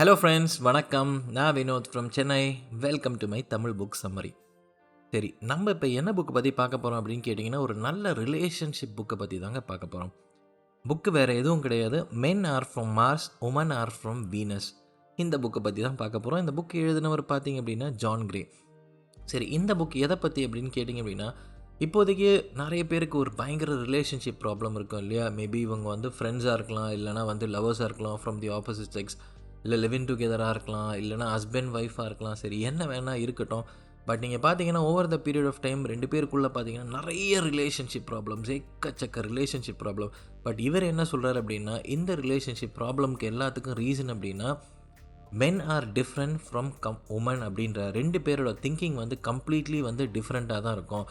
Hello friends, வணக்கம். நான் Vinod from Chennai. Welcome to my Tamil book summary. சரி, நம்ம இப்போ என்ன புக்கு பற்றி பார்க்க போகிறோம் அப்படின்னு கேட்டிங்கன்னா, ஒரு நல்ல ரிலேஷன்ஷிப் புக்கை பற்றி தாங்க பார்க்க போகிறோம். புக்கு வேறு எதுவும் கிடையாது. Men are from Mars, women are from Venus. இந்த புக்கை பற்றி தான் பார்க்க போகிறோம். இந்த புக்கு எழுதினவர் பார்த்தீங்க அப்படின்னா ஜான் கிரே. சரி, இந்த புக் எதை பற்றி அப்படின்னு கேட்டிங்க அப்படின்னா, இப்போதைக்கு நிறைய பேருக்கு ஒரு பயங்கர ரிலேஷன்ஷிப் ப்ராப்ளம் இருக்கும் இல்லையா? மேபி இவங்க வந்து ஃப்ரெண்ட்ஸாக இருக்கலாம், இல்லைனா வந்து லவர்ஸாக இருக்கலாம், ஃப்ரம் தி ஆப்போசிட் செக்ஸ், இல்லை லிவிங் டுகெதராக இருக்கலாம், இல்லைனா ஹஸ்பண்ட் ஒய்ஃபாக இருக்கலாம். சரி, என்ன வேணால் இருக்கட்டும். பட் நீங்கள் பார்த்தீங்கன்னா over the period of time 2 பேருக்குள்ளே பார்த்தீங்கன்னா நிறைய ரிலேஷன்ஷிப் ப்ராப்ளம்ஸ், எக்கச்சக்க ரிலேஷன்ஷிப் ப்ராப்ளம். பட் இவர் என்ன சொல்கிறார் அப்படின்னா, இந்த ரிலேஷன்ஷிப் ப்ராப்ளம்க்கு எல்லாத்துக்கும் ரீசன் அப்படின்னா men are different from women அப்படின்ற 2 பேரோட திங்கிங் வந்து கம்ப்ளீட்லி வந்து டிஃப்ரெண்ட்டாக தான் இருக்கும்.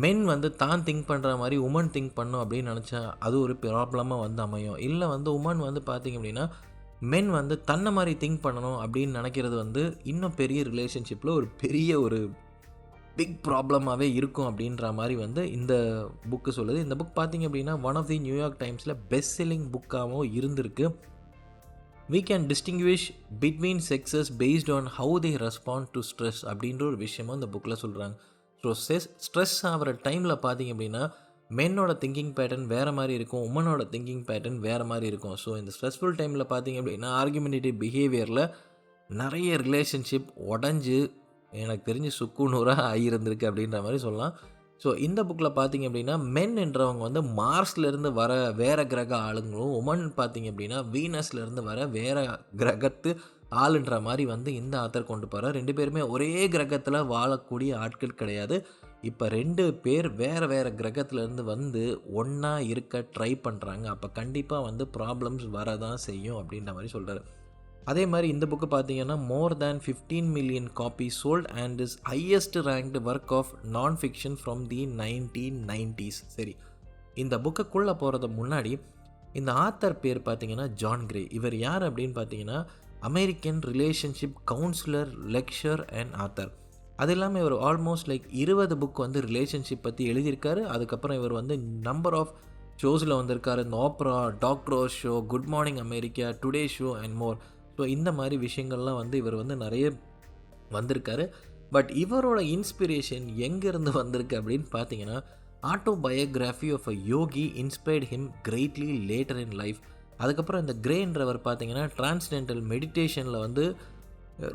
மென் வந்து தான் திங்க் பண்ணுற மாதிரி உமன் திங்க் பண்ணும் அப்படின்னு நினச்சா அது ஒரு ப்ராப்ளமாக வந்து அமையும். இல்லை வந்து உமன் வந்து பார்த்திங்க அப்படின்னா மென் வந்து தன்னை மாதிரி திங்க் பண்ணணும் அப்படின்னு நினைக்கிறது வந்து இன்னும் பெரிய ரிலேஷன்ஷிப்பில் ஒரு பெரிய ஒரு பிக் ப்ராப்ளமாகவே இருக்கும் அப்படின்ற மாதிரி வந்து இந்த புக்கு சொல்லுது. இந்த புக் பார்த்திங்க அப்படின்னா ஒன் ஆஃப் தி நியூயார்க் டைம்ஸில் பெஸ்ட் செல்லிங் புக்காகவும் இருந்திருக்கு. we can distinguish between sexes based on how they respond to stress அப்படின்ற ஒரு விஷயமும் இந்த புக்கில் சொல்கிறாங்க. ஸோ ஸ்ட்ரெஸ் ஆகிற டைமில் பார்த்திங்க அப்படின்னா மென்னோட திங்கிங் பேட்டர்ன் வேறு மாதிரி இருக்கும், உமனோட திங்கிங் பேட்டர்ன் வேறு மாதிரி இருக்கும். ஸோ இந்த ஸ்ட்ரெஸ்ஃபுல் டைமில் பார்த்திங்க அப்படின்னா ஆர்குமெண்டேட்டிவ் பிஹேவியரில் நிறைய ரிலேஷன்ஷிப் உடஞ்சி எனக்கு தெரிஞ்சு சுக்குநூறாக ஆகியிருந்திருக்கு அப்படின்ற மாதிரி சொல்லலாம். ஸோ இந்த புக்கில் பார்த்திங்க அப்படின்னா மென் என்றவங்க வந்து மார்ஸ்லேருந்து வர வேறு கிரக ஆளுங்களும், உமன் பார்த்திங்க அப்படின்னா வீனஸ்லேருந்து வர வேறு கிரகத்து ஆளுன்ற மாதிரி வந்து இந்த ஆத்தர் கொண்டு போகிறார். 2 பேருமே ஒரே கிரகத்தில் வாழக்கூடிய ஆட்கள் கிடையாது. இப்போ 2 பேர் வேறு வேறு கிரகத்துலேருந்து வந்து ஒன்றா இருக்க ட்ரை பண்ணுறாங்க. அப்போ கண்டிப்பாக வந்து ப்ராப்ளம்ஸ் வரதான் செய்யும் அப்படின்ற மாதிரி சொல்கிறார். அதே மாதிரி இந்த புக்கு பார்த்தீங்கன்னா more than 15 million copy sold and is highest ranked work of non fiction from the 1990s. சரி, இந்த புக்குக்குள்ளே போகிறது முன்னாடி இந்த ஆத்தர் பேர் பார்த்தீங்கன்னா ஜான் கிரே. இவர் யார் அப்படின்னு பார்த்தீங்கன்னா American relationship councillor, lecture and author. அது இல்லாமல் இவர் ஆல்மோஸ்ட் லைக் 20 புக் வந்து ரிலேஷன்ஷிப் பற்றி எழுதியிருக்காரு. அதுக்கப்புறம் இவர் வந்து நம்பர் ஆஃப் ஷோஸில் வந்திருக்காரு. இந்த Oprah, doctor show, good morning America, today show and more. So இந்த மாதிரி விஷயங்கள்லாம் வந்து இவர் வந்து நிறைய வந்திருக்காரு. பட் இவரோட இன்ஸ்பிரேஷன் எங்கேருந்து வந்திருக்கு அப்படின்னு பார்த்தீங்கன்னா autobiography of a yogi inspired him greatly later in life. அதுக்கப்புறம் இந்த கிரேன்றவர் பார்த்தீங்கன்னா டிரான்ஸ்டென்டல் மெடிடேஷனில் வந்து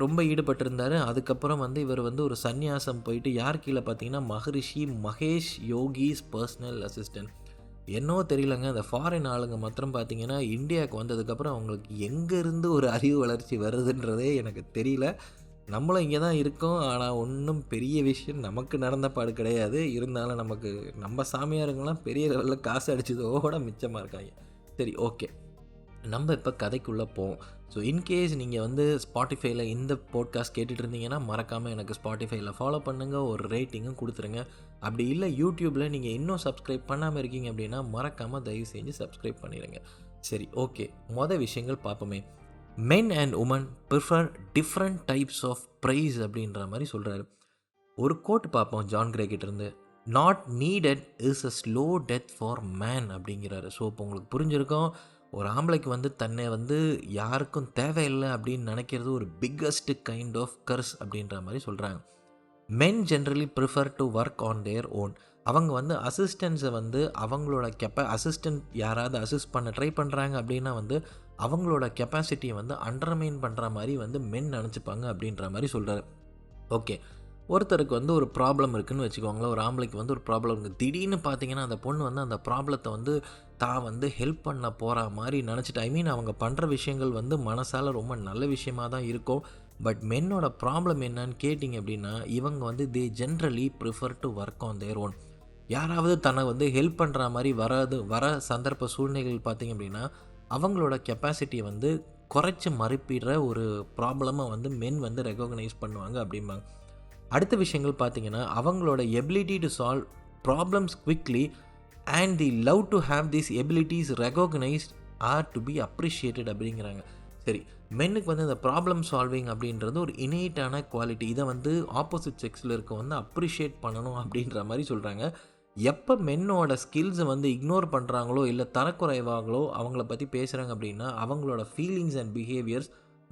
ரொம்ப ஈடுபட்டிருந்தார். அதுக்கப்புறம் வந்து இவர் வந்து ஒரு சந்நியாசம் போயிட்டு யார் கீழே பார்த்தீங்கன்னா மகரிஷி மகேஷ் யோகிஸ் பர்சனல் அசிஸ்டன்ட். என்னவோ தெரியலங்க, அந்த ஃபாரின் ஆளுங்க மாத்திரம் பார்த்தீங்கன்னா இந்தியாவுக்கு வந்ததுக்கப்புறம் அவங்களுக்கு எங்கேருந்து ஒரு அறிவு வளர்ச்சி வருதுன்றதே எனக்கு தெரியல. நம்மளும் இங்கே தான் இருக்கோம், ஆனால் ஒன்றும் பெரிய விஷயம் நமக்கு நடந்த பாடு கிடையாது. இருந்தாலும் நமக்கு நம்ம சாமியாருங்கெல்லாம் பெரிய லெவலில் காசு அடிச்சதோட மிச்சமாக இருக்காங்க. சரி, ஓகே, நம்ம இப்போ கதைக்குள்ளே போவோம். ஸோ இன்கேஸ் நீங்கள் வந்து ஸ்பாட்டிஃபைல இந்த போட்காஸ்ட் கேட்டுட்டு இருந்தீங்கன்னா மறக்காமல் எனக்கு ஸ்பாட்டிஃபைல ஃபாலோ பண்ணுங்கள், ஒரு ரேட்டிங்கும் கொடுத்துருங்க. அப்படி இல்லை யூடியூப்பில் நீங்கள் இன்னும் சப்ஸ்கிரைப் பண்ணாமல் இருக்கீங்க அப்படின்னா மறக்காமல் தயவு செஞ்சு சப்ஸ்கிரைப் பண்ணிடுங்க. சரி, ஓகே, விஷயங்கள் பார்ப்போமே. Men and women prefer different types of praise அப்படின்ற மாதிரி சொல்கிறாரு. ஒரு கோட் பார்ப்போம் ஜான் கிரே கிட்டேருந்து. Not needed is a slow death for man அப்படிங்கிறாரு. ஸோ இப்போ உங்களுக்கு புரிஞ்சிருக்கும், ஒரு ஆம்பளைக்கு வந்து தன்னை வந்து யாருக்கும் தேவையில்லை அப்படின்னு நினைக்கிறது ஒரு பிக்கஸ்ட் கைண்ட் ஆஃப் கர்ஸ் அப்படின்ற மாதிரி சொல்கிறாங்க. Men generally prefer to work on their own. அவங்க வந்து அசிஸ்டன்ஸை வந்து அவங்களோட அசிஸ்டன்ட் யாராவது அசிஸ்ட் பண்ண ட்ரை பண்ணுறாங்க அப்படின்னா வந்து அவங்களோட கெப்பாசிட்டியை வந்து அண்டர்மைன் பண்ணுற மாதிரி வந்து மென் நினச்சிப்பாங்க அப்படின்ற மாதிரி சொல்கிறாரு. ஓகே, ஒருத்தருக்கு வந்து ஒரு ப்ராப்ளம் இருக்குதுன்னு வச்சுக்கோங்களேன். ஒரு ஆம்பளைக்கு வந்து ஒரு ப்ராப்ளம் இருக்குது. திடீர்னு பார்த்தீங்கன்னா அந்த பொண்ணு வந்து அந்த ப்ராப்ளத்தை வந்து தான் வந்து ஹெல்ப் பண்ண போகிற மாதிரி நினச்சிட்டு, அவங்க பண்ணுற விஷயங்கள் வந்து மனசால் ரொம்ப நல்ல விஷயமாக தான் இருக்கும். பட் மென்னோட ப்ராப்ளம் என்னன்னு கேட்டிங்க அப்படின்னா இவங்க வந்து they generally prefer to work on their own. யாராவது தன்னை வந்து ஹெல்ப் பண்ணுற மாதிரி வர சந்தர்ப்ப சூழ்நிலைகள் பார்த்திங்க அப்படின்னா அவங்களோட கெப்பாசிட்டியை வந்து குறைச்சி மறுப்பிடுற ஒரு ப்ராப்ளமாக வந்து மென் வந்து ரெகக்னைஸ் பண்ணுவாங்க அப்படிம்பாங்க. அடுத்த விஷயங்கள் பார்த்திங்கன்னா அவங்களோட ability to solve problems quickly and the love to have this abilities recognised are to be appreciated அப்படிங்கிறாங்க. சரி, மென்னுக்கு வந்து இந்த ப்ராப்ளம் சால்விங் அப்படின்றது ஒரு இனேட்டான குவாலிட்டி. இதை வந்து ஆப்போசிட் செக்ஸில் இருக்க வந்து அப்ரிஷியேட் பண்ணணும் அப்படின்ற மாதிரி சொல்கிறாங்க. எப்போ மென்னோட ஸ்கில்ஸை வந்து இக்னோர் பண்ணுறாங்களோ இல்லை தரக்குறைவாங்களோ அவங்கள பற்றி பேசுகிறாங்க அப்படின்னா அவங்களோட ஃபீலிங்ஸ் அண்ட் பிஹேவியர்ஸ்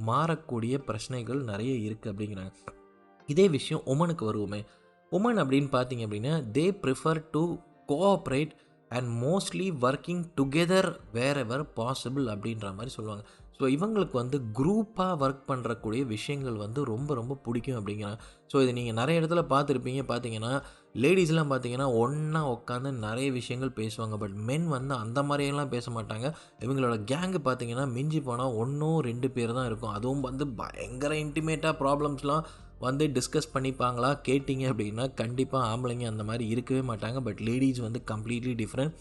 மாறக்கூடிய பிரச்சனைகள் நிறைய இருக்குது அப்படிங்கிறாங்க. இதே விஷயம் உமனுக்கு வருவோமே. உமன் அப்படின்னு பார்த்தீங்க அப்படின்னா they prefer to cooperate and mostly working together wherever possible அப்படின்ற மாதிரி சொல்லுவாங்க. ஸோ இவங்களுக்கு வந்து குரூப்பாக ஒர்க் பண்ணுறக்கூடிய விஷயங்கள் வந்து ரொம்ப ரொம்ப பிடிக்கும் அப்படிங்கிறாங்க. ஸோ இது நீங்கள் நிறைய இடத்துல பார்த்துருப்பீங்க. பார்த்தீங்கன்னா லேடிஸ்லாம் பார்த்தீங்கன்னா ஒன்றா உட்காந்து நிறைய விஷயங்கள் பேசுவாங்க. பட் மென் வந்து அந்த மாதிரியெல்லாம் பேச மாட்டாங்க. இவங்களோட கேங்கு பார்த்தீங்கன்னா மிஞ்சி போனால் 1-2 பேர் தான் இருக்கும். அதுவும் வந்து பயங்கர இன்டிமேட்டாக ப்ராப்ளம்ஸ்லாம் வந்து டிஸ்கஸ் பண்ணிப்பாங்களா கேட்டிங்க அப்படின்னா கண்டிப்பாக ஆம்பளைங்க அந்த மாதிரி இருக்கவே மாட்டாங்க. பட் லேடிஸ் வந்து கம்ப்ளீட்லி டிஃப்ரெண்ட்.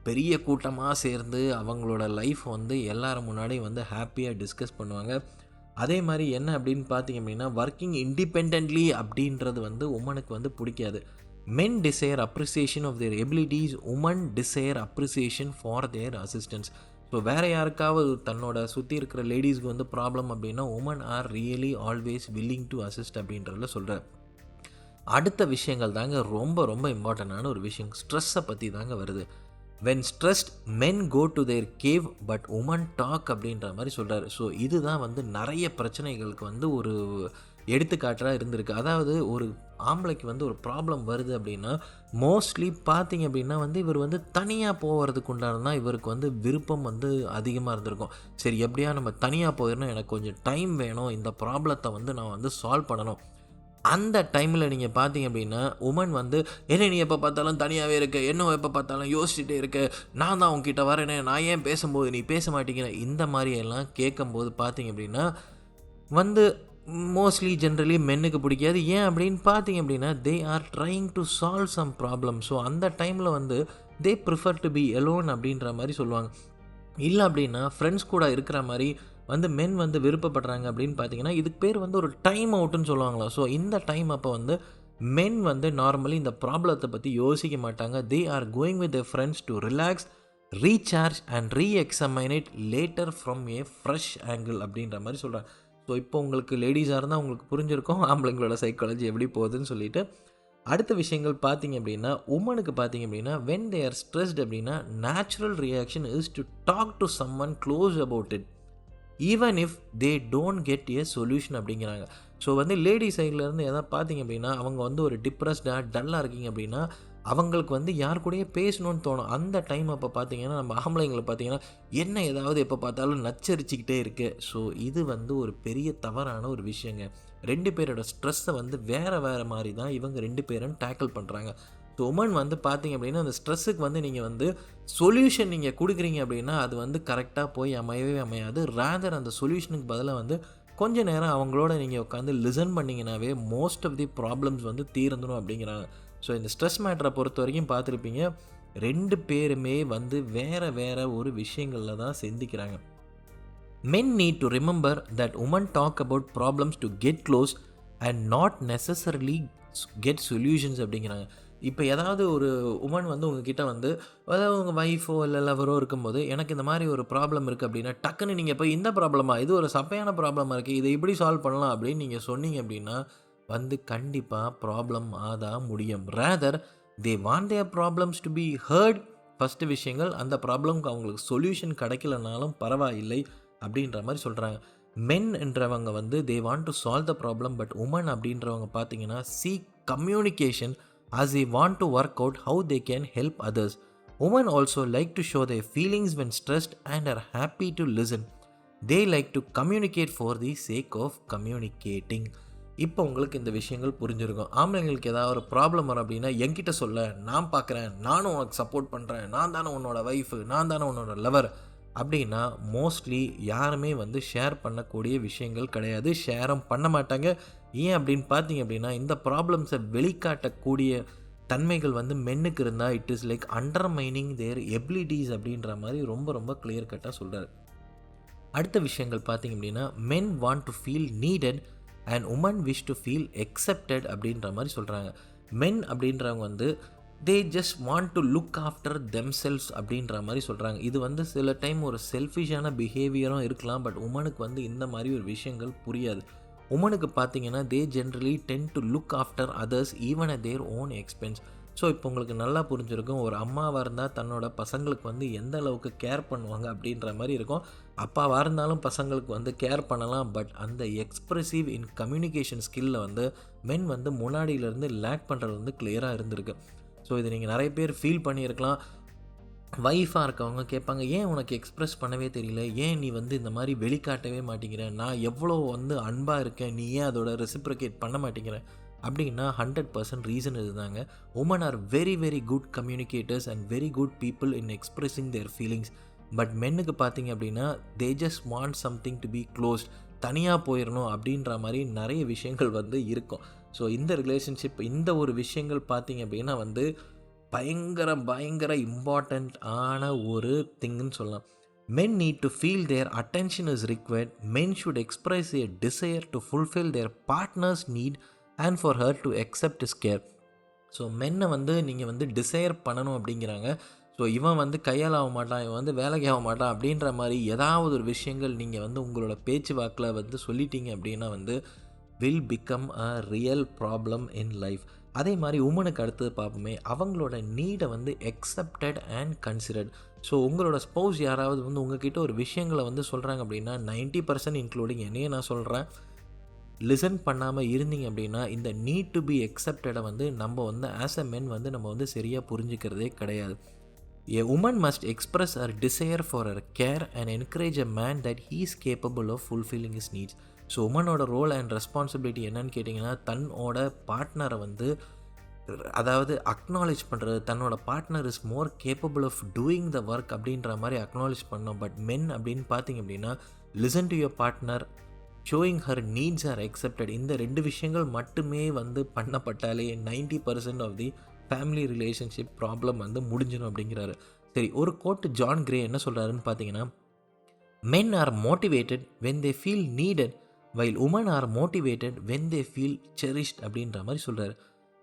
பெரிய கூட்டமாக சேர்ந்து அவங்களோட லைஃப் வந்து எல்லாரும் முன்னாடியும் வந்து ஹாப்பியாக டிஸ்கஸ் பண்ணுவாங்க. அதே மாதிரி என்ன அப்படின்னு பார்த்தீங்க அப்படின்னா ஒர்க்கிங் இண்டிபெண்ட்லி அப்படின்றது வந்து உமனுக்கு வந்து பிடிக்காது. Men desire appreciation of their abilities, woman desire appreciation for their assistance. So வேறு யாருக்காவது தன்னோட சுற்றி இருக்கிற லேடிஸ்க்கு வந்து ப்ராப்ளம் அப்படின்னா woman are really always willing to assist அப்படின்றதுல சொல்கிறார். அடுத்த விஷயங்கள் தாங்க ரொம்ப ரொம்ப இம்பார்ட்டண்டான ஒரு விஷயம். ஸ்ட்ரெஸ்ஸை பற்றி தாங்க வருது. When stressed men go to their cave but women talk அப்படின்ற மாதிரி சொல்கிறாரு. ஸோ இதுதான் வந்து நிறைய பிரச்சனைகளுக்கு வந்து ஒரு எடுத்துக்காட்டாக இருந்திருக்கு. அதாவது ஒரு ஆம்பளைக்கு வந்து ஒரு ப்ராப்ளம் வருது அப்படின்னா மோஸ்ட்லி பார்த்தீங்க அப்படின்னா வந்து இவர் வந்து தனியாக போகிறதுக்கு உண்டானதான் இவருக்கு வந்து விருப்பம் வந்து அதிகமாக இருந்திருக்கும். சரி எப்படியா நம்ம தனியாக போயிடணும், எனக்கு கொஞ்சம் டைம் வேணும், இந்த ப்ராப்ளத்தை வந்து நான் வந்து சால்வ் பண்ணணும். அந்த டைமில் நீங்கள் பார்த்தீங்க அப்படின்னா உமன் வந்து என்ன நீ எப்போ பார்த்தாலும் தனியாகவே இருக்க, என்ன எப்போ பார்த்தாலும் யோசிச்சுட்டே இருக்க, நான் தான் உங்ககிட்ட வரேனே, நான் ஏன் பேசும்போது நீ பேச மாட்டேங்கிற, இந்த மாதிரியெல்லாம் கேட்கும்போது பார்த்தீங்க அப்படின்னா வந்து மோஸ்ட்லி ஜென்ரலி மென்னுக்கு பிடிக்காது. ஏன் அப்படின்னு பார்த்தீங்க அப்படின்னா they are trying to solve some problem. So அந்த டைமில் வந்து they prefer to be alone அப்படின்ற மாதிரி சொல்லுவாங்க. இல்லை அப்படின்னா ஃப்ரெண்ட்ஸ் கூட இருக்கிற மாதிரி வந்து மென் வந்து விருப்பப்படுறாங்க அப்படின்னு பார்த்தீங்கன்னா இதுக்கு பேர் வந்து ஒரு டைம் அவுட்டுன்னு சொல்லுவாங்களா. ஸோ இந்த டைம் அப்போ வந்து மென் வந்து நார்மலி இந்த ப்ராப்ளத்தை பற்றி யோசிக்க மாட்டாங்க. They are going with their friends to relax, recharge and reexamine it later from a fresh angle அப்படின்ற மாதிரி சொல்கிறாங்க. ஸோ இப்போ உங்களுக்கு லேடிஸாக இருந்தால் உங்களுக்கு புரிஞ்சிருக்கும் ஆம்பளைங்களோட சைக்காலஜி எப்படி போகுதுன்னு சொல்லிட்டு. அடுத்த விஷயங்கள் பார்த்தீங்க அப்படின்னா உமனுக்கு பார்த்தீங்க அப்படின்னா வென் தே ஆர் ஸ்ட்ரெஸ்ட் அப்படின்னா natural reaction is to talk to someone close about it even if they don't get a solution அப்படிங்கிறாங்க. ஸோ வந்து லேடி சைட்லேருந்து எதாவது பார்த்தீங்க அப்படின்னா அவங்க வந்து ஒரு டிப்ரெஸ்டாக டல்லாக இருக்கீங்க அப்படின்னா அவங்களுக்கு வந்து யார் கூடயே பேசணும்னு தோணும். அந்த டைம் அப்போ பார்த்தீங்கன்னா நம்ம ஆம்பளைங்களை பார்த்தீங்கன்னா என்ன ஏதாவது எப்போ பார்த்தாலும் நச்சரிச்சிக்கிட்டே இருக்குது. ஸோ இது வந்து ஒரு பெரிய தவறான ஒரு விஷயங்க. 2 பேரோட ஸ்ட்ரெஸ்ஸை வந்து வேறு மாதிரி தான் இவங்க 2 பேரும் டேக்கிள் பண்ணுறாங்க. ஸோ உமன் வந்து பார்த்தீங்க அப்படின்னா அந்த ஸ்ட்ரெஸ்ஸுக்கு வந்து நீங்கள் வந்து சொல்யூஷன் நீங்கள் கொடுக்குறீங்க அப்படின்னா அது வந்து கரெக்டாக போய் அமையவே அமையாது. ரேதர் அந்த சொல்யூஷனுக்கு பதிலாக வந்து கொஞ்ச நேரம் அவங்களோட நீங்கள் உட்காந்து லிசன் பண்ணிங்கனாவே மோஸ்ட் ஆஃப் தி ப்ராப்ளம்ஸ் வந்து தீர்ந்துடும் அப்படிங்கிறாங்க. ஸோ இந்த ஸ்ட்ரெஸ் மேட்டரை பொறுத்த வரைக்கும் பார்த்துருப்பீங்க 2 பேருமே வந்து வேறு ஒரு விஷயங்களில் தான் சிந்திக்கிறாங்க. Men need to remember that women talk about problems to get close and not necessarily get solutions அப்படிங்கிறாங்க. இப்போ ஏதாவது ஒரு உமன் வந்து உங்ககிட்ட வந்து அதாவது உங்கள் ஒய்ஃபோ இல்லை லவரோ இருக்கும்போது எனக்கு இந்த மாதிரி ஒரு ப்ராப்ளம் இருக்குது அப்படின்னா டக்குன்னு நீங்கள் போய் இந்த ப்ராப்ளமா, இது ஒரு சப்பையான ப்ராப்ளமாக இருக்குது, இதை இப்படி சால்வ் பண்ணலாம் அப்படின்னு நீங்கள் சொன்னீங்க அப்படின்னா வந்து கண்டிப்பாக ப்ராப்ளம் ஆதான் முடியும். Rather they want their problems to be heard. First விஷயங்கள் அந்த ப்ராப்ளம்க்கு அவங்களுக்கு சொல்யூஷன் கிடைக்கலனாலும் பரவாயில்லை அப்படின்ற மாதிரி சொல்கிறாங்க. மென் என்றவங்க வந்து they want to solve the problem. But women அப்படின்றவங்க பார்த்தீங்கன்னா seek communication as they want to work out how they can help others. Women also like to show their feelings when stressed and are happy to listen. They like to communicate for the sake of communicating. இப்போ உங்களுக்கு இந்த விஷயங்கள் புரிஞ்சிருக்கும். ஆம்பளைங்களுக்கு ஏதாவது ஒரு problem வரும் அப்படின்னா என்கிட்ட சொல்ல, நான் பார்க்குறேன், நானும் உனக்கு சப்போர்ட் பண்ணுறேன், நான் தானே உன்னோட ஒய்ஃபு, நான் தானே உன்னோட லவர் அப்படின்னா மோஸ்ட்லி யாருமே வந்து ஷேர் பண்ணக்கூடிய விஷயங்கள் கிடையாது. ஷேரும் பண்ண மாட்டாங்க. ஏன் அப்படின்னு பார்த்தீங்க அப்படின்னா இந்த ப்ராப்ளம்ஸை வெளிக்காட்டக்கூடிய தன்மைகள் வந்து மென்னுக்கு இருந்தால் it is like undermining their abilities அப்படின்ற மாதிரி ரொம்ப ரொம்ப கிளியர் கட்டாக சொல்கிறார். அடுத்த விஷயங்கள் பார்த்தீங்க அப்படின்னா men want to feel needed and woman wish to feel accepted அப்படின்ற மாதிரி சொல்கிறாங்க. மென் அப்படின்றவங்க வந்து they just want to look after themselves அப்படின்ற மாதிரி சொல்கிறாங்க. இது வந்து சில டைம் ஒரு செல்ஃபிஷான பிஹேவியரும் இருக்கலாம். பட் உமனுக்கு வந்து இந்த மாதிரி ஒரு விஷயங்கள் புரியாது. உமனுக்கு பார்த்தீங்கன்னா they generally tend to look after others even at their own expense. So இப்போ உங்களுக்கு நல்லா புரிஞ்சிருக்கும், ஒரு அம்மாவாக இருந்தால் தன்னோட பசங்களுக்கு வந்து எந்த அளவுக்கு கேர் பண்ணுவாங்க அப்படின்ற மாதிரி இருக்கும். அப்பாவாக இருந்தாலும் பசங்களுக்கு வந்து கேர் பண்ணலாம், பட் அந்த எக்ஸ்ப்ரெசிவ் இன் கம்யூனிகேஷன் ஸ்கில்ல வந்து மென் வந்து முன்னாடியிலேருந்து லேக் பண்ணுறது வந்து கிளியராக இருந்திருக்கு. ஸோ இது நீங்கள் நிறைய பேர் ஃபீல் பண்ணியிருக்கலாம். வைஃபாக இருக்கவங்க கேட்பாங்க, ஏன் உனக்கு எக்ஸ்ப்ரெஸ் பண்ணவே தெரியல, ஏன் நீ வந்து இந்த மாதிரி வெளிக்காட்டவே மாட்டேங்கிற, நான் எவ்வளோ வந்து அன்பாக இருக்கேன், நீ ஏன் அதோட ரெசிப்ரிகேட் பண்ண மாட்டேங்கிற அப்படின்னா 100% ரீசன் இதுதாங்க. Woman are very very good communicators and very good people in expressing their feelings. But மென்னுக்கு பார்த்தீங்க அப்படின்னா they just want something to be closed, தனியாக போயிடணும் அப்படின்ற மாதிரி நிறைய விஷயங்கள் வந்து இருக்கும். ஸோ இந்த ரிலேஷன்ஷிப் இந்த ஒரு விஷயங்கள் பார்த்தீங்க அப்படின்னா வந்து பயங்கர பயங்கர இம்பார்ட்டண்ட் ஆன ஒரு திங்குன்னு சொல்லலாம். Men need to feel their attention is required. Men should express a desire to fulfill their partner's need and for her to accept his care. So மென்னை வந்து நீங்கள் வந்து டிசைர் பண்ணணும் அப்படிங்கிறாங்க. ஸோ இவன் வந்து கையால் ஆக மாட்டான், இவன் வந்து வேலைக்கு ஆக மாட்டான் அப்படின்ற மாதிரி ஏதாவது ஒரு விஷயங்கள் நீங்கள் வந்து உங்களோட பேச்சு வாக்கில் வந்து சொல்லிட்டீங்க அப்படின்னா வந்து will become a real problem in life. அதே மாதிரி உமனுக்கு அடுத்தது பார்ப்போமே, அவங்களோட நீடை வந்து எக்ஸப்டட் அண்ட் கன்சிடர்ட். ஸோ உங்களோட ஸ்பௌஸ் யாராவது வந்து உங்ககிட்ட ஒரு விஷயங்களை வந்து சொல்கிறாங்க அப்படின்னா 90% இன்க்ளூடிங் என்னையே நான் சொல்கிறேன், லிசன் பண்ணாமல் இருந்தீங்க அப்படின்னா இந்த நீட் டு பி எக்ஸப்டடை வந்து நம்ம வந்து ஆஸ் அ மென் வந்து நம்ம வந்து சரியாக புரிஞ்சுக்கிறதே கிடையாது. A woman must express her desire for her care and encourage a man that he is capable of fulfilling his needs. So உமனோட ரோல் அண்ட் ரெஸ்பான்சிபிலிட்டி என்னன்னு கேட்டிங்கன்னா, தன்னோட பார்ட்னரை வந்து அதாவது அக்னாலேஜ் பண்ணுறது, தன்னோட partner is more capable of doing the work அப்படின்ற மாதிரி அக்னாலேஜ் பண்ணோம். பட் மென் அப்படின்னு பார்த்தீங்க அப்படின்னா listen to your partner, showing her needs are accepted. இந்த 2 விஷயங்கள் மட்டுமே வந்து பண்ணப்பட்டாலே 90% of the family relationship problem வந்து முடிஞ்சிடும் அப்படிங்கிறாரு. சரி, ஒரு கோட்டு ஜான் கிரே என்ன சொல்கிறாருன்னு பார்த்தீங்கன்னா, men are motivated when they feel needed while women are motivated when they feel cherished அப்படின்ற மாதிரி சொல்கிறாரு.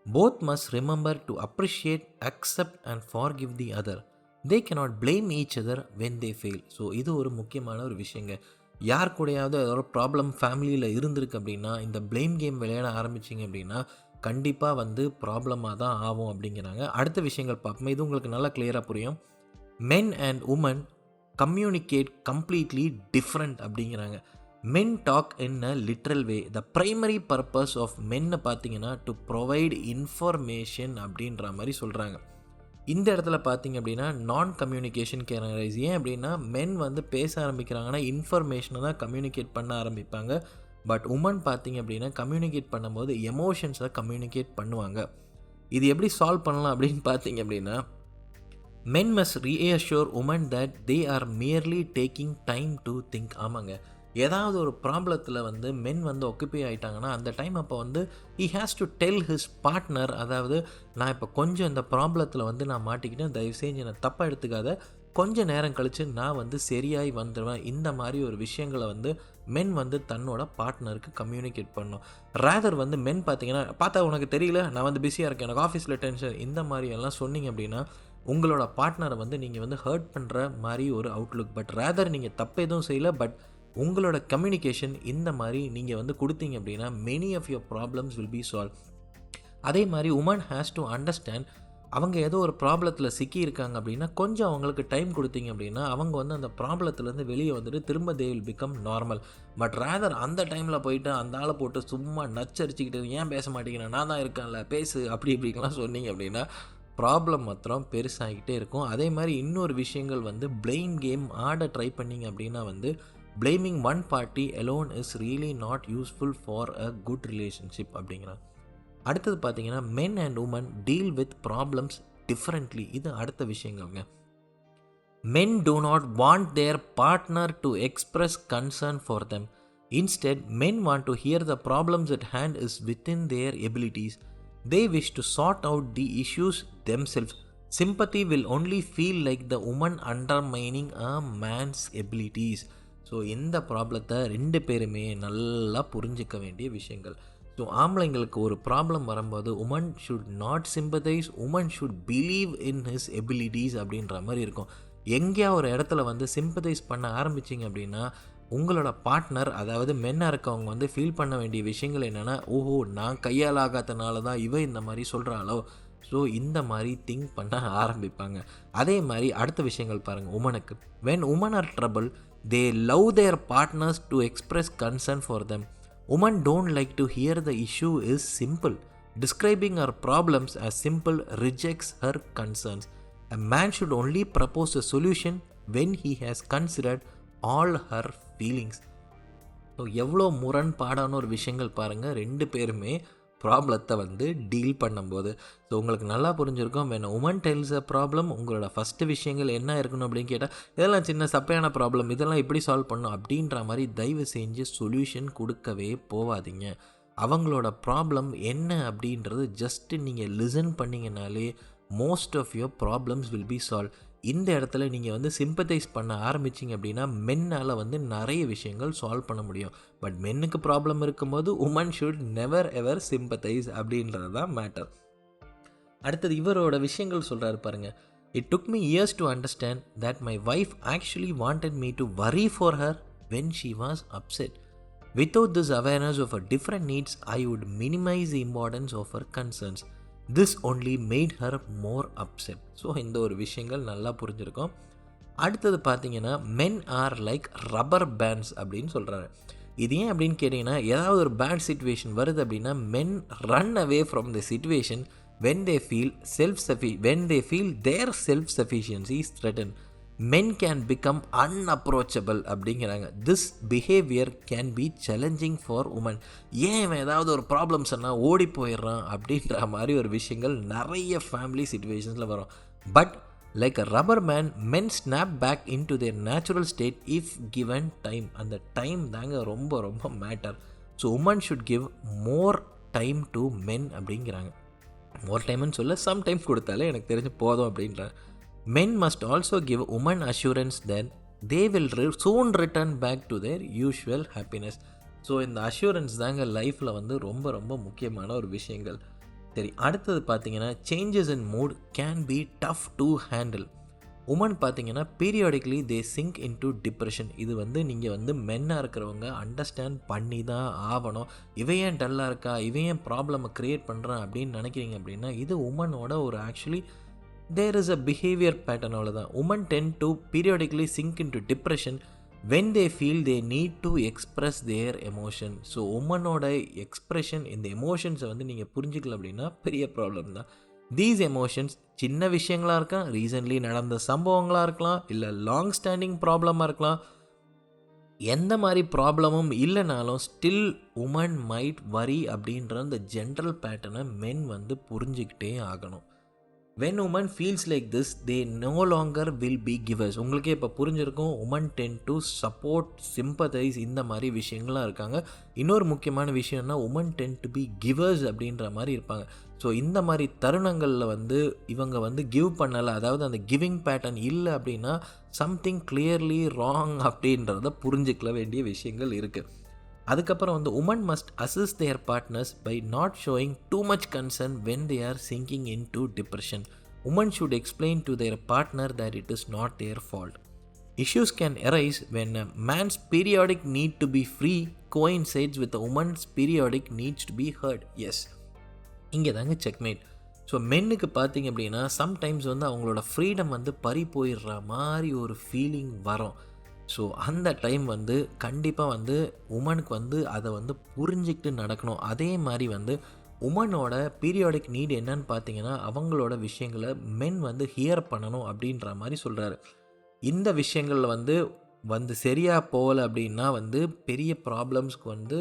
both must remember to appreciate, accept and forgive the other. they cannot blame each other when they fail. So இது ஒரு முக்கியமான ஒரு விஷயங்க. யார் கூடயாவது ஒரு ப்ராப்ளம் ஃபேமிலியில் இருந்திருக்கு அப்படின்னா இந்த ப்ளேம் கேம் விளையாட ஆரம்பிச்சிங்க அப்படின்னா கண்டிப்பாக வந்து ப்ராப்ளமாக தான் ஆகும் அப்படிங்கிறாங்க. அடுத்த விஷயங்கள் பார்ப்போம், இது உங்களுக்கு நல்லா கிளியராக புரியும். men and women communicate completely different அப்படிங்கிறாங்க. men talk in a literal way. the primary purpose of men பார்த்தீங்கன்னா to provide information அப்படின்ற மாதிரி சொல்கிறாங்க. இந்த இடத்துல பார்த்தீங்க அப்படின்னா நான் கம்யூனிகேஷன் கேரக்டரைஸ். ஏன் அப்படின்னா மென் வந்து பேச ஆரம்பிக்கிறாங்கன்னா இன்ஃபர்மேஷனை தான் கம்யூனிகேட் பண்ண ஆரம்பிப்பாங்க. பட் உமன் பார்த்தீங்க அப்படின்னா கம்யூனிகேட் பண்ணும்போது எமோஷன்ஸை கம்யூனிகேட் பண்ணுவாங்க. இது எப்படி சால்வ் பண்ணலாம் அப்படின்னு பார்த்தீங்க அப்படின்னா, men must reassure women that they are merely taking time to think. ஆமாங்க, ஏதாவது ஒரு ப்ராப்ளத்தில் வந்து மென் வந்து ஒக்குப்பை ஆகிட்டாங்கன்னா அந்த டைம் அப்போ வந்து he has to tell his partner, அதாவது நான் இப்போ கொஞ்சம் இந்த ப்ராப்ளத்தில் வந்து நான் மாட்டிக்கிட்டேன், தயவு செஞ்சு என்னை தப்பாக எடுத்துக்காத, கொஞ்சம் நேரம் கழித்து நான் வந்து சரியாகி வந்துடுவேன். இந்த மாதிரி ஒரு விஷயங்களை வந்து மென் வந்து தன்னோட பார்ட்னருக்கு கம்யூனிகேட் பண்ணணும். ரேதர் வந்து மென் பார்த்தீங்கன்னா, பார்த்தா உனக்கு தெரியல, நான் வந்து பிஸியாக இருக்கேன், எனக்கு ஆஃபீஸில் டென்ஷன், இந்த மாதிரி எல்லாம் சொன்னீங்க அப்படின்னா உங்களோட பார்ட்னரை வந்து நீங்கள் வந்து ஹர்ட் பண்ணுற மாதிரி ஒரு அவுட்லுக். பட் ரேதர் நீங்கள் தப்பு எதுவும் செய்யலை, பட் உங்களோட கம்யூனிகேஷன் இந்த மாதிரி நீங்கள் வந்து கொடுத்தீங்க அப்படின்னா many of your problems will be solve. அதே மாதிரி உமன் ஹேஸ் டு அண்டர்ஸ்டாண்ட், அவங்க ஏதோ ஒரு ப்ராப்ளத்தில் சிக்கியிருக்காங்க அப்படின்னா கொஞ்சம் அவங்களுக்கு டைம் கொடுத்தீங்க அப்படின்னா அவங்க வந்து அந்த ப்ராப்ளத்துலேருந்து வெளியே வந்துட்டு திரும்ப they will become normal. But rather அந்த டைமில் போயிட்டு அந்த ஆளை போட்டு சும்மா நச்சரிச்சிக்கிட்டு ஏன் பேச மாட்டேங்கிறேன், நான் தான் இருக்கேன்ல பேசு அப்படி இப்படிலாம் சொன்னீங்க அப்படின்னா ப்ராப்ளம் மாத்திரம் பெருசாகிக்கிட்டே இருக்கும். அதே மாதிரி இன்னொரு விஷயங்கள் வந்து பிளேம் கேம் ஆட ட்ரை பண்ணிங்க அப்படின்னா வந்து blaming one party alone is really not useful for a good relationship அப்படிங்கிறாங்க. அடுத்தது பார்த்தீங்கன்னா men and women deal with problems differently. இது அடுத்த விஷயங்கள்ங்க. men do not want their partner to express concern for them. Instead, men want to hear the problems at hand is within their abilities. They wish to sort out the issues themselves. Sympathy will only feel like the woman undermining a man's abilities. So இந்த ப்ராப்ளத்தை 2 பேருமே நல்லா புரிஞ்சிக்க வேண்டிய விஷயங்கள். So ஆம்பளைங்களுக்கு ஒரு problem வரும்போது woman should not sympathise, woman should believe in his abilities அப்படின்ற மாதிரி இருக்கும். எங்கேயா ஒரு இடத்துல வந்து சிம்பதைஸ் பண்ண ஆரம்பிச்சிங்க அப்படின்னா உங்களோட பார்ட்னர், அதாவது மென்னாக இருக்கவங்க வந்து ஃபீல் பண்ண வேண்டிய விஷயங்கள் என்னென்னா, ஓஹோ நான் கையால் ஆகாதனால தான் இவன் இந்த மாதிரி சொல்கிறாளோ, ஸோ இந்த மாதிரி திங்க் பண்ண ஆரம்பிப்பாங்க. அதே மாதிரி அடுத்த விஷயங்கள் பாருங்கள் உமனுக்கு. When woman are trouble they love their partners to express concern for them. Woman don't like to hear the issue is simple. Describing her problems as simple rejects her concerns. A man should only propose a solution when he has considered all her feelings. So எவ்வளோ முரண்பாடான ஒரு விஷயங்கள் பாருங்கள் ரெண்டு பேருமே ப்ராப்ளத்தை வந்து deal பண்ணும்போது. ஸோ உங்களுக்கு நல்லா புரிஞ்சிருக்கும். when a woman tells a problem உங்களோட ஃபஸ்ட்டு விஷயங்கள் என்ன இருக்கணும் அப்படின்னு கேட்டால் இதெல்லாம் சின்ன சப்பையான ப்ராப்ளம், இதெல்லாம் எப்படி சால்வ் பண்ணணும் அப்படின்ற மாதிரி தயவு செஞ்சு சொல்யூஷன் கொடுக்கவே போவாதீங்க. அவங்களோட ப்ராப்ளம் என்ன அப்படின்றது ஜஸ்ட்டு நீங்கள் லிசன் பண்ணிங்கனாலே most of your problems will be solve. இந்த இடத்துல நீங்கள் வந்து சிம்பத்தைஸ் பண்ண ஆரம்பிச்சிங்க அப்படின்னா மென்னால் வந்து நிறைய விஷயங்கள் சால்வ் பண்ண முடியும். பட் மென்னுக்கு ப்ராப்ளம் இருக்கும்போது women should never ever sympathise அப்படின்றது தான் மேட்டர். அடுத்தது இவரோட விஷயங்கள் சொல்கிறாரு பாருங்கள். It took me years to understand that my wife actually wanted me to worry for her when she was upset. Without this awareness of her different needs, I would minimize the importance of her concerns. This only made her more upset. So இந்த ஒரு விஷயங்கள் நல்லா புரிஞ்சிருக்கும். அடுத்தது பார்த்தீங்கன்னா men are like rubber bands அப்படின்னு சொல்கிறாரு. இது ஏன் அப்படின்னு கேட்டிங்கன்னா ஏதாவது ஒரு பேட் சிச்சுவேஷன் வருது அப்படின்னா men run away from the situation when they feel their self-sufficiency is threatened. Men can become unapproachable அப்படிங்கிறாங்க. This behaviour can be challenging for women. ஏன் ஏதாவது ஒரு ப்ராப்ளம் சொன்னால் ஓடி போயிடுறான் அப்படின்ற மாதிரி ஒரு விஷயங்கள் நிறைய ஃபேமிலி சிச்சுவேஷன்ஸில் வரும். But like a rubber man men snap back into their natural state if given time. அந்த டைம் தாங்க ரொம்ப ரொம்ப matter. So women should give more time to men அப்படிங்கிறாங்க. மோர் டைம்னு சொல்ல சம் டைம் கொடுத்தாலே எனக்கு தெரிஞ்சு போதும் அப்படின்றாங்க. Men must also give women assurance that they will soon return back to their usual happiness. So இந்த அஷூரன்ஸ் தாங்க லைஃப்பில் வந்து ரொம்ப ரொம்ப முக்கியமான ஒரு விஷயங்கள். சரி, அடுத்தது பார்த்தீங்கன்னா changes in mood can be tough to handle. Woman பார்த்தீங்கன்னா periodically they sink into depression. இது வந்து நீங்கள் வந்து மென்னாக இருக்கிறவங்க அண்டர்ஸ்டாண்ட் பண்ணி தான் ஆகணும். இவன் ஏன் டல்லாக இருக்கா, இவன் ஏன் ப்ராப்ளமை க்ரியேட் பண்ணுறான் அப்படின்னு நினைக்கிறீங்க அப்படின்னா இது உமனோட ஒரு actually there is a behavior pattern. அவ்வளோதான். women tend to periodically sink into depression when they feel they need to express their emotion. So உமனோட எக்ஸ்ப்ரெஷன் இந்த எமோஷன்ஸை வந்து நீங்கள் புரிஞ்சிக்கல அப்படின்னா பெரிய ப்ராப்ளம் தான். தீஸ் எமோஷன்ஸ் சின்ன விஷயங்களாக இருக்கலாம், ரீசன்ட்லி நடந்த சம்பவங்களாக இருக்கலாம், இல்லை லாங் ஸ்டாண்டிங் ப்ராப்ளமாக இருக்கலாம். எந்த மாதிரி ப்ராப்ளமும் இல்லைனாலும் ஸ்டில் உமன் மைட் வரி அப்படின்ற அந்த ஜென்ரல் பேட்டர்னை மென் வந்து புரிஞ்சிக்கிட்டே ஆகணும். when woman feels like this they no longer will be givers. உங்களுக்கே இப்போ புரிஞ்சிருக்கும். women tend to support, sympathize இந்த மாதிரி விஷயங்கள்லாம் இருக்காங்க. இன்னொரு முக்கியமான விஷயம்னா women tend to be givers அப்படின்ற மாதிரி இருப்பாங்க. ஸோ இந்த மாதிரி தருணங்களில் வந்து இவங்க வந்து கிவ் பண்ணலை, அதாவது அந்த கிவிங் பேட்டர்ன் இல்லை அப்படின்னா சம்திங் கிளியர்லி ராங் அப்படின்றத புரிஞ்சிக்கல வேண்டிய விஷயங்கள் இருக்குது. அதுக்கப்புறம் வந்து women must assist their partners by not showing too much concern when they are sinking into depression. Women should explain to their partner that it is not their fault. Issues can arise when a man's periodic need to be free coincides with a woman's periodic needs to be heard. Yes, இங்கே தாங்க checkmate. So மென்னுக்கு பார்த்தீங்க அப்படின்னா sometimes வந்து அவங்களோட freedom வந்து பறி போயிடுற மாதிரி ஒரு ஃபீலிங் வரும். ஸோ அந்த டைம் வந்து கண்டிப்பாக வந்து உமனுக்கு வந்து அதை வந்து புரிஞ்சிக்கிட்டு நடக்கணும். அதே மாதிரி வந்து உமனோட பீரியாடிக் நீட் என்னன்னு பார்த்தீங்கன்னா அவங்களோட விஷயங்களை மென் வந்து ஹியர் பண்ணணும் அப்படின்ற மாதிரி சொல்கிறாரு. இந்த விஷயங்களில் வந்து சரியாக போகலை அப்படின்னா வந்து பெரிய ப்ராப்ளம்ஸ்க்கு வந்து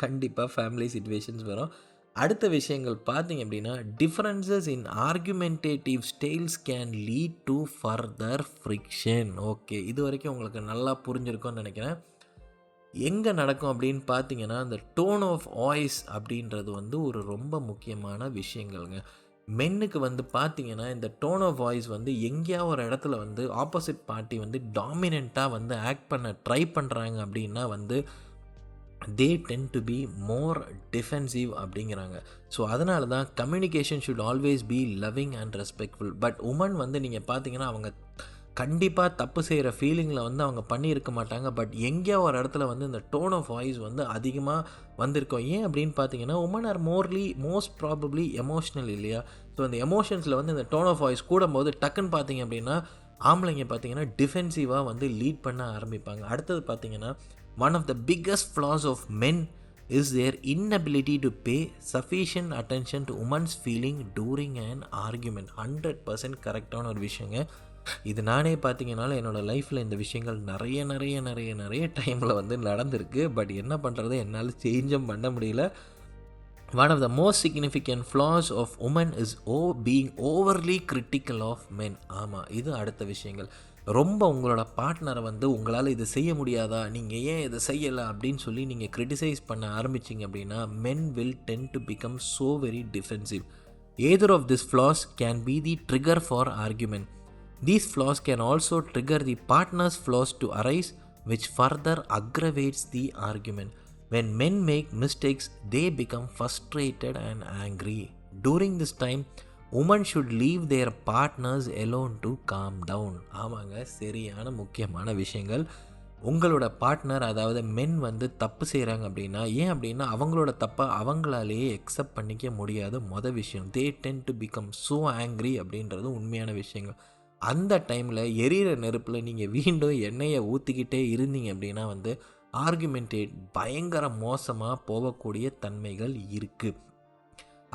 கண்டிப்பாக ஃபேமிலி சிச்சுவேஷன்ஸ் வரும். அடுத்த விஷயங்கள் பார்த்தீங்க அப்படின்னா differences in argumentative styles can lead to further friction. Okay, இது வரைக்கும் உங்களுக்கு நல்லா புரிஞ்சிருக்கும்னு நினைக்கிறேன். எங்கே நடக்கும் அப்படின்னு பார்த்தீங்கன்னா இந்த டோன் ஆஃப் வாய்ஸ் அப்படின்றது வந்து ஒரு ரொம்ப முக்கியமான விஷயங்கள்ங்க. மென்னுக்கு வந்து பார்த்தீங்கன்னா இந்த டோன் ஆஃப் வாய்ஸ் வந்து எங்கேயாவது ஒரு இடத்துல வந்து ஆப்போசிட் பார்ட்டி வந்து டாமினண்ட்டாக வந்து ஆக்ட் பண்ண ட்ரை பண்ணுறாங்க அப்படின்னா வந்து they tend to be more defensive அப்படிங்கிறாங்க. ஸோ அதனால தான் communication should always be loving and respectful. But women வந்து நீங்கள் பார்த்தீங்கன்னா அவங்க கண்டிப்பாக தப்பு செய்கிற ஃபீலிங்கில் வந்து அவங்க பண்ணியிருக்க மாட்டாங்க. பட் எங்கேயோ ஒரு இடத்துல வந்து இந்த டோன் ஆஃப் வாய்ஸ் வந்து அதிகமாக வந்திருக்கும். ஏன் அப்படின்னு பார்த்தீங்கன்னா, women are most probably emotional இல்லையா? ஸோ அந்த எமோஷன்ஸில் வந்து இந்த டோன் ஆஃப் வாய்ஸ் கூடும்போது டக்குன்னு பார்த்தீங்க அப்படின்னா, ஆம்பளைங்க பார்த்தீங்கன்னா டிஃபென்சிவாக வந்து லீட் பண்ண ஆரம்பிப்பாங்க. அடுத்தது பார்த்தீங்கன்னா, one of the biggest flaws of men is their inability to pay sufficient attention to women's feeling during an argument. 100% கரெக்டான ஒரு விஷயங்க. இது நானே பார்த்தீங்கனால என்னோடய லைஃப்பில் இந்த விஷயங்கள் நிறைய டைமில் வந்து நடந்திருக்கு. பட் என்ன பண்ணுறது, என்னால் சேஞ்சும் பண்ண முடியல. One of the most significant flaws of women is being overly critical of men. ஆமாம், இது அடுத்த விஷயங்கள். ரொம்ப உங்களோட பார்ட்னரை வந்து உங்களால் இது செய்ய முடியாதா, நீங்கள் ஏன் இதை செய்யலை அப்படின்னு சொல்லி நீங்கள் கிரிட்டிசைஸ் பண்ண ஆரம்பிச்சிங்க அப்படின்னா, men will tend to become so very defensive. Either of these flaws can be the trigger for argument. These flaws can also trigger the partner's flaws to arise, which further aggravates the argument. When men make mistakes, they become frustrated and angry. During this time, women should leave their partners alone to calm down. ஆமாங்க, சரியான முக்கியமான விஷயங்கள். உங்களோட partner, அதாவது மென் வந்து தப்பு செய்கிறாங்க அப்படின்னா, ஏன் அப்படின்னா அவங்களோட தப்பை அவங்களாலேயே எக்ஸப்ட் பண்ணிக்க முடியாத விஷயம். They tend to become so angry அப்படின்றது உண்மையான விஷயங்கள். அந்த டைமில் எரியிற நெருப்பில் நீங்கள் மீண்டும் எண்ணெயை ஊற்றிக்கிட்டே இருந்தீங்க அப்படின்னா வந்து ஆர்குமெண்டேட் பயங்கர மோசமாக போகக்கூடிய தன்மைகள் இருக்குது.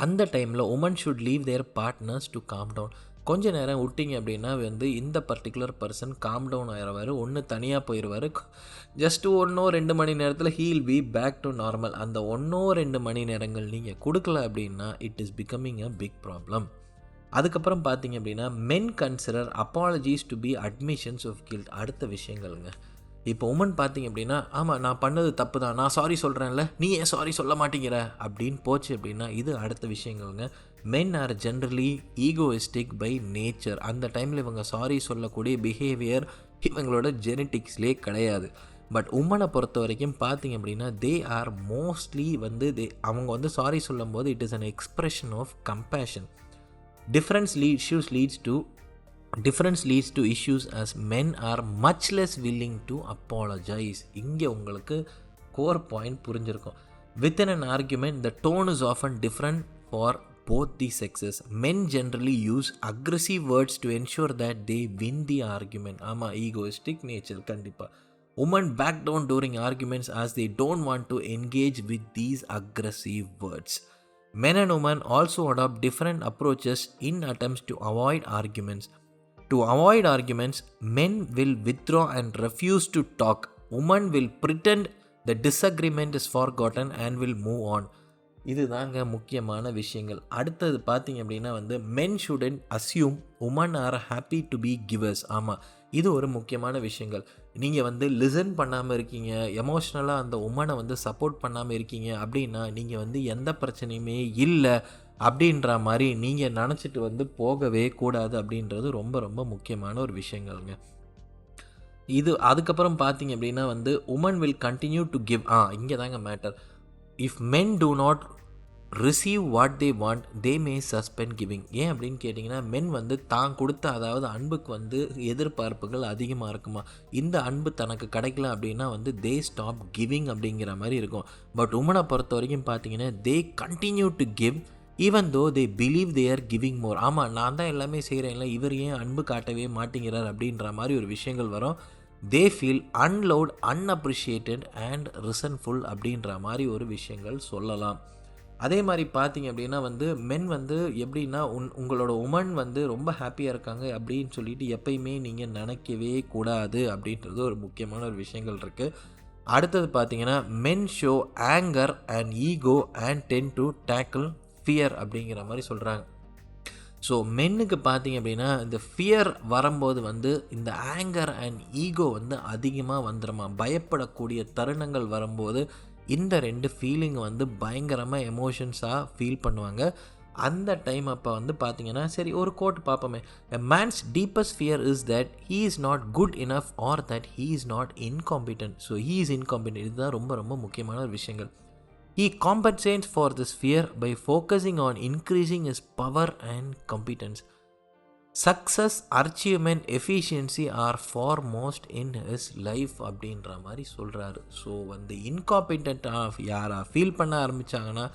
அந்த டைமில் woman should leave their partners to calm down. கொஞ்ச நேரம் விட்டிங்க அப்படின்னா வந்து இந்த பர்டிகுலர் பர்சன் காம் டவுன் ஆகிடுவார். ஒன்று தனியாக போயிடுவார். ஜஸ்ட் 1-2 மணி நேரத்தில் he'll be back to normal. அந்த 1-2 மணி நேரங்கள் நீங்கள் கொடுக்கல அப்படின்னா it is becoming a big problem. அதுக்கப்புறம் பார்த்தீங்க அப்படின்னா, men consider apologies to be admissions of guilt. அடுத்த விஷயங்கள்ங்க. இப்போ உமன் பார்த்தீங்க அப்படின்னா, ஆமாம் நான் பண்ணது தப்பு தான், நான் சாரி சொல்கிறேன்ல, நீ ஏன் சாரி சொல்ல மாட்டேங்கிற அப்படின்னு போச்சு அப்படின்னா இது அடுத்த விஷயங்கள்ங்க. Men are generally egoistic by nature. அந்த டைமில் இவங்க சாரி சொல்லக்கூடிய பிஹேவியர் இவங்களோட ஜெனட்டிக்ஸ்லேயே கிடையாது. பட் உமனை பொறுத்த வரைக்கும் பார்த்தீங்க அப்படின்னா, தே ஆர் மோஸ்ட்லி வந்து அவங்க வந்து சாரி சொல்லும் போது it is an expression of compassion. Difference leads to issues as men are much less willing to apologize. இங்கே உங்களுக்கு கோர் பாயிண்ட் புரிஞ்சிருக்கும். Within an argument, the tone is often different for both the sexes. Men generally use aggressive words to ensure that they win the argument. ஆமாம், egoistic nature கண்டிப்பாக. Women back down during arguments as they don't want to engage with these aggressive words. Men and women also adopt different approaches in attempts to avoid arguments. To avoid arguments, men will withdraw and refuse to talk. Women will pretend the disagreement is forgotten and will move on. இது தாங்க முக்கியமான விஷயங்கள். அடுத்தது பார்த்தீங்க அப்படின்னா வந்து men shouldn't assume women are happy to be givers. ஆமாம், இது ஒரு முக்கியமான விஷயங்கள். நீங்கள் வந்து லிசன் பண்ணாமல் இருக்கீங்க, எமோஷ்னலாக அந்த உமனை வந்து சப்போர்ட் பண்ணாமல் இருக்கீங்க அப்படின்னா நீங்கள் வந்து எந்த பிரச்சனையுமே இல்லை அப்படின்ற மாதிரி நீங்கள் நினச்சிட்டு வந்து போகவே கூடாது அப்படின்றது ரொம்ப ரொம்ப முக்கியமான ஒரு விஷயங்கள்ங்க. இது அதுக்கப்புறம் பார்த்தீங்க அப்படின்னா வந்து women will continue to give. இங்கே தாங்க matter. If men do not receive what they want they may suspend giving. ஏன் அப்படின்னு கேட்டிங்கன்னா, மென் வந்து தான் கொடுத்த அதாவது அன்புக்கு வந்து எதிர்பார்ப்புகள் அதிகமாக இருக்குமா. இந்த அன்பு தனக்கு கிடைக்கல அப்படின்னா வந்து தே ஸ்டாப் கிவிங் அப்படிங்கிற மாதிரி இருக்கும். பட் உமனை பொறுத்த வரைக்கும் பார்த்தீங்கன்னா they continue to give even though they believe they are giving மோர். ஆமாம், நான் தான் எல்லாமே செய்கிறேன்ல, இவர் ஏன் அன்பு காட்டவே மாட்டேங்கிறார் அப்படின்ற மாதிரி ஒரு விஷயங்கள் வரும். தே ஃபீல் அன்லவுட், அன்அப்ரிஷியேட்டட் அண்ட் ரிசன்ஃபுல் அப்படின்ற மாதிரி ஒரு விஷயங்கள் சொல்லலாம். அதே மாதிரி பார்த்தீங்க அப்படின்னா வந்து மென் வந்து எப்படின்னா உங்களோட உமன் வந்து ரொம்ப ஹாப்பியாக இருக்காங்க அப்படின்னு சொல்லிட்டு எப்பயுமே நீங்கள் நினைக்கவே கூடாது அப்படின்றது ஒரு முக்கியமான ஒரு விஷயங்கள் இருக்குது. அடுத்தது பார்த்தீங்கன்னா men show anger and ego and tend to tackle fear அப்படிங்கிற மாதிரி சொல்கிறாங்க. ஸோ மென்னுக்கு பார்த்தீங்க அப்படின்னா இந்த ஃபியர் வரும்போது வந்து இந்த ஆங்கர் அண்ட் ஈகோ வந்து அதிகமாக வந்துடுமா. பயப்படக்கூடிய தருணங்கள் வரும்போது இந்த 2 ஃபீலிங் வந்து பயங்கரமாக எமோஷன்ஸாக ஃபீல் பண்ணுவாங்க. அந்த டைம் அப்போ வந்து பார்த்தீங்கன்னா சரி ஒரு கோட் பார்ப்போமே. A man's deepest fear is that he is not good enough or that he is not incompetent. So he is incompetent. இதுதான் ரொம்ப ரொம்ப முக்கியமான ஒரு விஷயங்கள். He compensates for this fear by focusing on increasing his power and competence. Success, achievement, efficiency are for most in his life அப்படின்ற மாதிரி சொல்கிறாரு. So வந்து இன்காம்பிட்டண்ட்டாக யாராக ஃபீல் பண்ண ஆரம்பித்தாங்கன்னா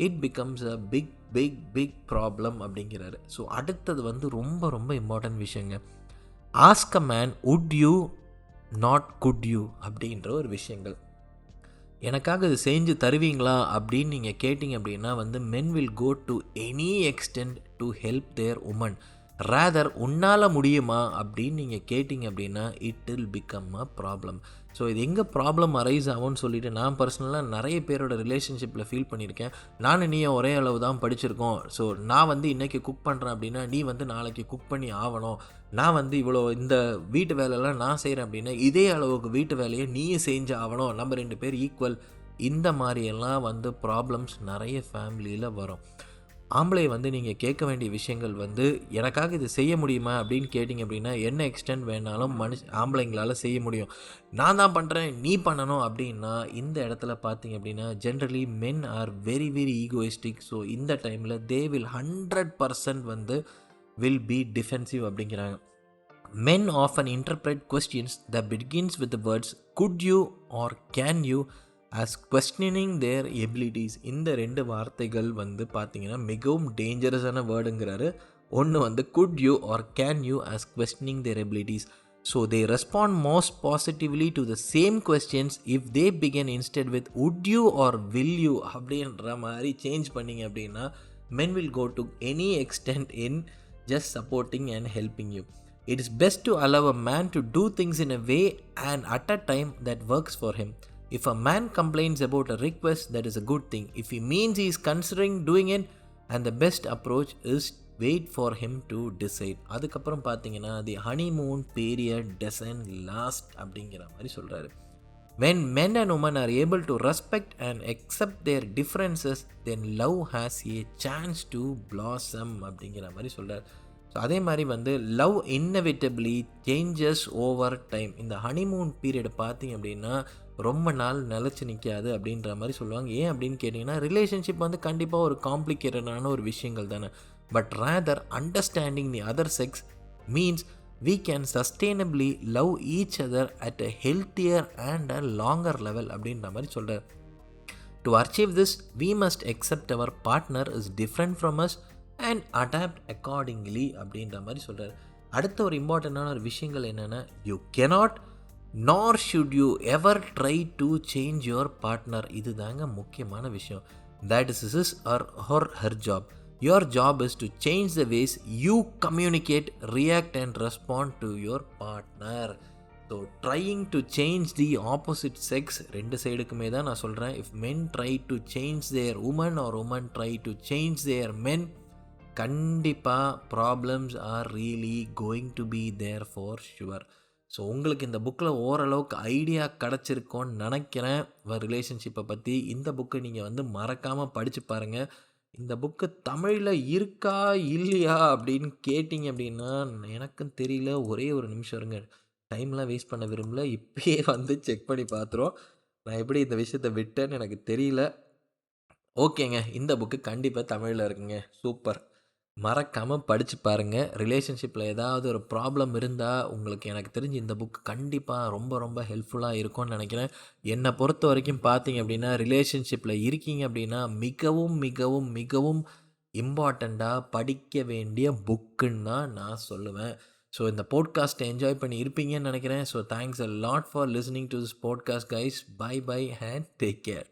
it becomes a big big big problem அப்படிங்கிறாரு. So அடுத்தது வந்து ரொம்ப ரொம்ப இம்பார்ட்டன்ட் விஷயங்க. Ask a man would you not could you அப்படின்ற ஒரு விஷயங்கள். எனக்காக இது செஞ்சு தருவீங்களா அப்படின்னு நீங்கள் கேட்டிங்க அப்படின்னா வந்து men will go to any extent to help their women. Rather உன்னால் முடியுமா அப்படின்னு நீங்கள் கேட்டிங்க அப்படின்னா it will become a problem. So இது எங்கே ப்ராப்ளம் அரைஸ் ஆகும்னு சொல்லிட்டு நான் பர்சனலாக நிறைய பேரோட ரிலேஷன்ஷிப்பில் ஃபீல் பண்ணியிருக்கேன். நானும் நீயும் ஒரே அளவு தான் படிச்சிருக்கோம். ஸோ நான் வந்து இன்றைக்கி குக் பண்ணுறேன் அப்படின்னா நீ வந்து நாளைக்கு குக் பண்ணி ஆகணும். நான் வந்து இவ்வளோ இந்த வீட்டு வேலையெல்லாம் நான் செய்கிறேன் அப்படின்னா இதே அளவுக்கு வீட்டு வேலையை நீயும் செஞ்சு ஆகணும். நம்ம 2 பேர் ஈக்குவல். இந்த மாதிரியெல்லாம் வந்து ப்ராப்ளம்ஸ் நிறைய ஃபேமிலியில் வரும். ஆம்பளை வந்து நீங்கள் கேட்க வேண்டிய விஷயங்கள் வந்து எனக்காக இது செய்ய முடியுமா அப்படின்னு கேட்டிங்க அப்படின்னா என்ன எக்ஸ்டென்ட் வேணாலும் ஆம்பளைங்களால் செய்ய முடியும். நான் தான் பண்ணுறேன் நீ பண்ணணும் அப்படின்னா இந்த இடத்துல பார்த்தீங்க அப்படின்னா ஜென்ரலி மென் R very very egoistic. So இந்த டைமில் தே வில் 100% வந்து வில் பி டிஃபென்சிவ் அப்படிங்கிறாங்க. Men often interpret questions that begins with the words could you or can you as questioning their abilities. இந்த 2 வார்த்தைகள் வந்து பார்த்தீங்கன்னா மிகவும் டேஞ்சரஸான வேர்டுங்கிறாரு. ஒன்று வந்து could you or can you as questioning their abilities. So they respond most positively to the same questions if they begin instead with would you or will you அப்படின்ற மாதிரி change பண்ணிங்க அப்படின்னா men will go to any extent in just supporting and helping you. It is best to allow a man to do things in a way and at a time that works for him. If a man complains about a request, that is a good thing. If he means he is considering doing it, and the best approach is wait for him to decide. அதுக்கப்புறம் பார்த்தீங்கன்னா the honeymoon period doesn't last அப்படிங்கிற மாதிரி சொல்கிறாரு. When men and women are able to respect and accept their differences, then love has a chance to blossom அப்படிங்கிற மாதிரி சொல்கிறார். So அதே மாதிரி வந்து லவ் இன்னெவிட்டபிளி சேஞ்சஸ் ஓவர் டைம். இந்த ஹனிமூன் பீரியட் பார்த்திங்க அப்படின்னா ரொம்ப நாள் நிலச்சி நிற்காது அப்படின்ற மாதிரி சொல்லுவாங்க. ஏன் அப்படின்னு கேட்டிங்கன்னா ரிலேஷன்ஷிப் வந்து கண்டிப்பாக ஒரு காம்ப்ளிகேட்டடான ஒரு விஷயங்கள் தானே. But rather understanding the other sex means we can sustainably love each other at a healthier and a longer level அப்படின்ற மாதிரி சொல்கிறார். To achieve this, we must accept our partner is different from us and adapt accordingly அப்படின்ற மாதிரி சொல்கிறார். அடுத்த ஒரு இம்பார்ட்டண்டான ஒரு விஷயங்கள் என்னென்னா you cannot nor should you ever try to change your partner. இது தாங்க முக்கியமான விஷயம். That is his or her job. Your job is to change the ways you communicate, react and respond to your partner. So trying to change the opposite sex, 2 சைடுக்குமே தான் நான் சொல்கிறேன். If men try to change their woman or women try to change their men, கண்டிப்பாக problems are really going to be there for sure. So உங்களுக்கு இந்த புக்கில் ஓரளவுக்கு idea கிடச்சிருக்கோன்னு நினைக்கிறேன் ரிலேஷன்ஷிப்பை பற்றி. இந்த புக்கை நீங்கள் வந்து மறக்காமல் படித்து பாருங்கள். இந்த புக்கு தமிழில் இருக்கா இல்லையா அப்படின்னு கேட்டிங்க அப்படின்னா எனக்கும் தெரியல. ஒரே ஒரு நிமிஷம் இருங்க, டைம்லாம் வேஸ்ட் பண்ண விரும்பல, இப்பயே வந்து செக் பண்ணி பார்த்துருவோம். நான் எப்படி இந்த விஷயத்தை விட்டேன்னு எனக்கு தெரியல. ஓகேங்க, இந்த புக்கு கண்டிப்பாக தமிழில் இருக்குங்க. சூப்பர், மறக்காமல் படித்து பாருங்கள். ரிலேஷன்ஷிப்பில் ஏதாவது ஒரு ப்ராப்ளம் இருந்தால் உங்களுக்கு எனக்கு தெரிஞ்சு இந்த புக் கண்டிப்பாக ரொம்ப ரொம்ப ஹெல்ப்ஃபுல்லாக இருக்கும்னு நினைக்கிறேன். என்னை பொறுத்த வரைக்கும் பார்த்தீங்க அப்படின்னா ரிலேஷன்ஷிப்பில் இருக்கீங்க அப்படின்னா மிகவும் மிகவும் மிகவும் இம்பார்ட்டண்ட்டாக படிக்க வேண்டிய புக்குன்னு தான் நான் சொல்லுவேன். ஸோ இந்த போட்காஸ்ட்டை என்ஜாய் பண்ணி இருப்பீங்கன்னு நினைக்கிறேன். So thanks a lot for listening to this podcast guys. Bye bye and take care.